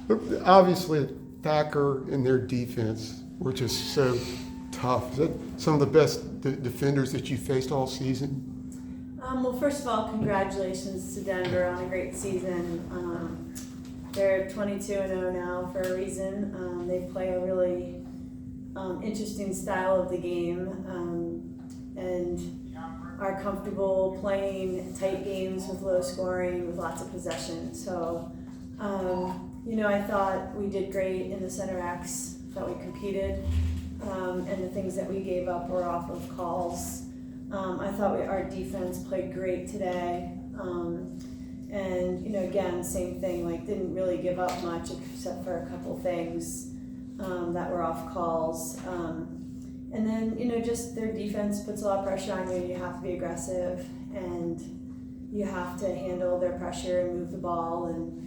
Obviously, Thacker and their defense were just so tough. Is that some of the best defenders that you faced all season? Well, first of all, congratulations to Denver on a great season. They're 22-0 now for a reason. They play a really interesting style of the game and are comfortable playing tight games with low scoring, with lots of possession. So, I thought we did great in the center X. Thought we competed, and the things that we gave up were off of calls. I thought our defense played great today. And, again, same thing, didn't really give up much except for a couple things that were off calls. And then, just their defense puts a lot of pressure on you. You have to be aggressive and you have to handle their pressure and move the ball. And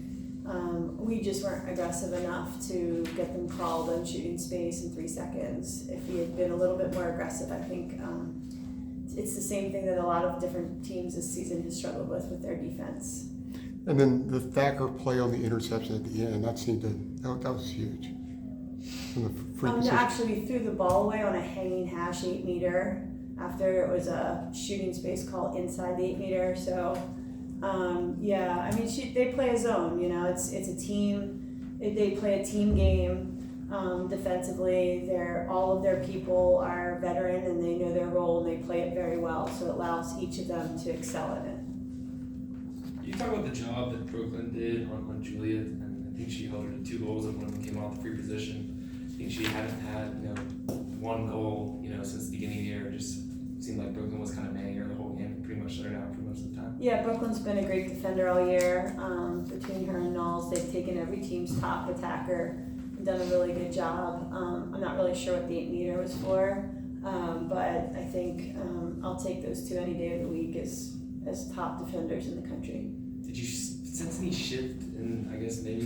we just weren't aggressive enough to get them called on shooting space in 3 seconds. If we had been a little bit more aggressive, I think it's the same thing that a lot of different teams this season has struggled with their defense. And then the Thacker play on the interception at the end, that was huge. Actually, we threw the ball away on a hanging hash 8 meter after it was a shooting space call inside the 8 meter. So, they play a zone. It's a team. They play a team game defensively. All of their people are veteran and they know their role and they play it very well. So it allows each of them to excel in it. You talk about the job that Brooklyn did on Juliet, and I think she held her to 2 goals and one of them came off the free position. I think she hadn't had, 1 goal, since the beginning of the year. It just seemed like Brooklyn was kind of manning her the whole game, pretty much shut her down pretty much of the time. Yeah, Brooklyn's been a great defender all year. Between her and Nalls, they've taken every team's top attacker and done a really good job. I'm not really sure what the 8 meter was for, but I think I'll take those 2 any day of the week as top defenders in the country. Did you sense any shift in, I guess, maybe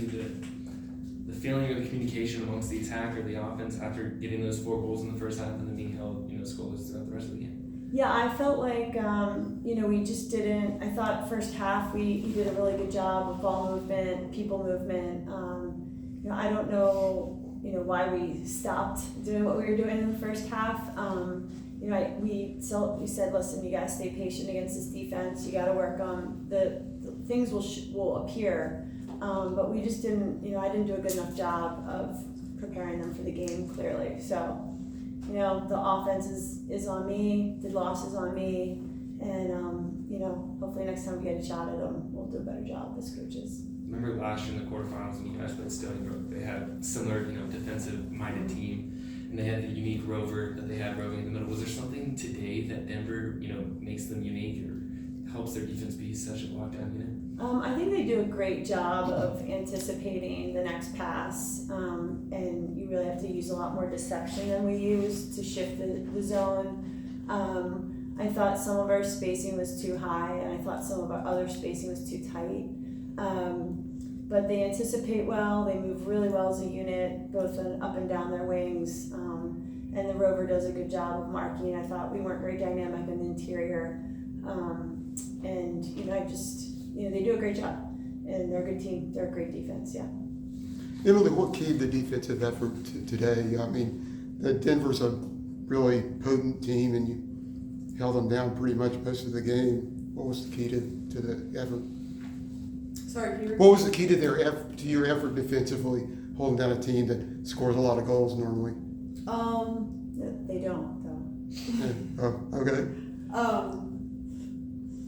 the feeling of communication amongst the attack or the offense after getting those 4 goals in the first half and then being held, scoreless throughout the rest of the game? Yeah, I felt like, we just didn't. I thought first half we did a really good job of ball movement, people movement. I don't know, why we stopped doing what we were doing in the first half. We said, listen, you gotta stay patient against this defense. You gotta work on the things will appear, but we just didn't. I didn't do a good enough job of preparing them for the game clearly. So, the offense is on me. The loss is on me, and hopefully next time we get a shot at them, we'll do a better job as coaches. Remember last year in the quarterfinals when you guys played Stony Brook, they had similar, defensive-minded team, and they had the unique rover that they had roving in the middle. Was there something today that Denver, makes them unique or helps their defense be such a lockdown unit? I think they do a great job of anticipating the next pass, and you really have to use a lot more deception than we use to shift the zone. I thought some of our spacing was too high, and I thought some of our other spacing was too tight. But they anticipate well, they move really well as a unit, both up and down their wings, and the rover does a good job of marking. I thought we weren't very dynamic in the interior, and they do a great job, and they're a good team. They're a great defense, yeah. Emily, what keyed the defensive effort today? Denver's a really potent team, and you held them down pretty much most of the game. What was the key to the effort? Sorry, what was the key to your effort defensively, holding down a team that scores a lot of goals normally? They don't though. Yeah. Okay.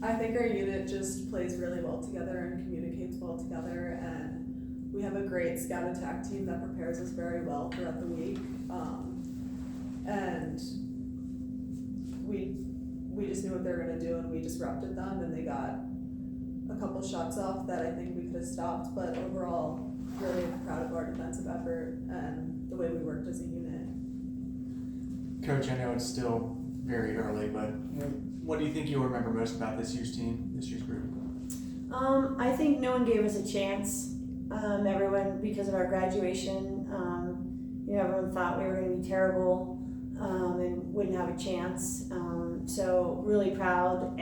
I think our unit just plays really well together and communicates well together, and we have a great scout attack team that prepares us very well throughout the week. And we just knew what they were going to do, and we disrupted them, and they got a couple shots off that I think we could have stopped, but overall, really proud of our defensive effort and the way we worked as a unit. Coach, I know it's still very early, but what do you think you'll remember most about this year's team, this year's group? I think no one gave us a chance. Everyone, because of our graduation, everyone thought we were going to be terrible and wouldn't have a chance. So really proud,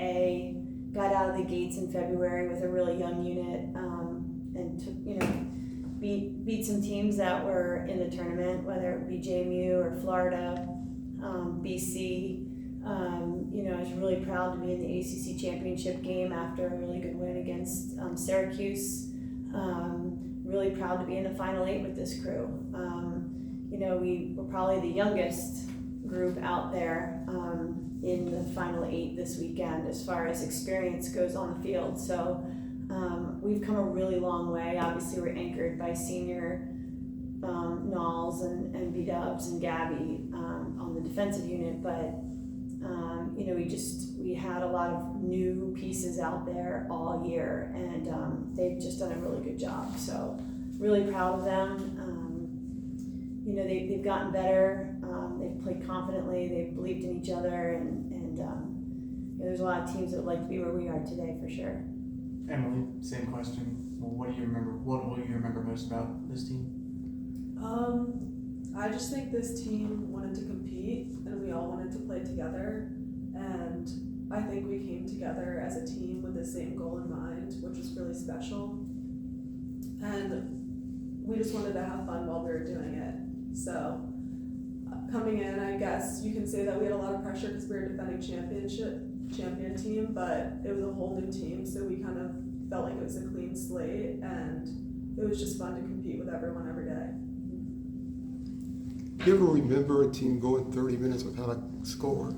got out of the gates in February with a really young unit, and took, beat beat some teams that were in the tournament, whether it be JMU or Florida, BC. I was really proud to be in the ACC championship game after a really good win against Syracuse. Really proud to be in the Final Eight with this crew. We were probably the youngest group out there in the Final Eight this weekend as far as experience goes on the field. So we've come a really long way. Obviously, we're anchored by senior Nalls and B-Dubs and Gabby on the defensive unit, but we had a lot of new pieces out there all year, and they've just done a really good job. So really proud of them. They've gotten better. They've played confidently. They've believed in each other, and there's a lot of teams that would like to be where we are today for sure. Emily, same question. Well, what do you remember? What will you remember most about this team? I just think this team wanted to compete, and we all wanted to play together. And I think we came together as a team with the same goal in mind, which was really special. And we just wanted to have fun while we were doing it. So coming in, I guess you can say that we had a lot of pressure because we were a defending champion team, but it was a whole new team, so we kind of felt like it was a clean slate, and it was just fun to compete with everyone every day. Do you ever remember a team going 30 minutes without a score?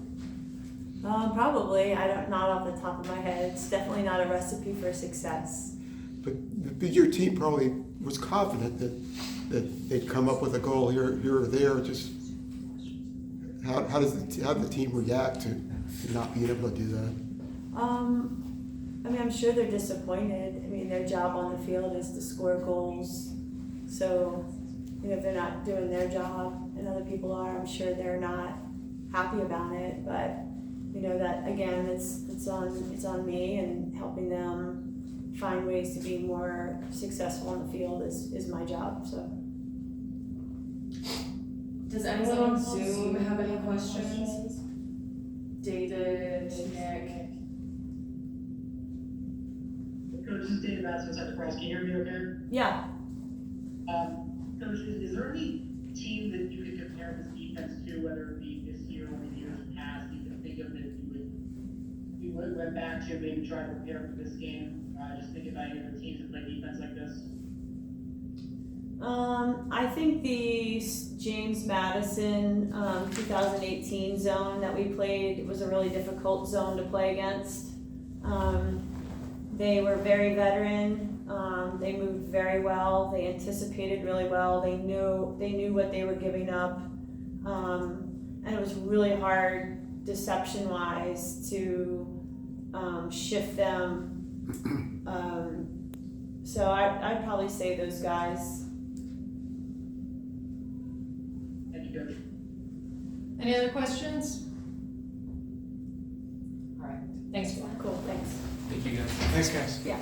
Probably. Not off the top of my head. It's definitely not a recipe for success. But your team probably was confident that they'd come up with a goal here or there. Just how did the team react to not being able to do that? I'm sure they're disappointed. Their job on the field is to score goals. So, if they're not doing their job and other people are, I'm sure they're not happy about it. But that again, it's on me, and helping them find ways to be more successful on the field is my job. So. Does anyone on Zoom have any questions? David, Nick. Coach, this is David Bassman, Central Cross. Can you hear me okay? Yeah. Coach, is there any team that you could compare this defense to, whether it be this year or in years past, you can think of that you went back to maybe try to prepare for this game? Just think about any other teams that play defense like this. I think the James Madison 2018 zone that we played was a really difficult zone to play against. They were very veteran. They moved very well. They anticipated really well. They knew what they were giving up, and it was really hard deception-wise to shift them. So I'd probably say those guys. Thank you, Coach. Any other questions? All right. Thanks, Glenn. Cool, thanks. Thank you guys. Thanks, guys. Yeah.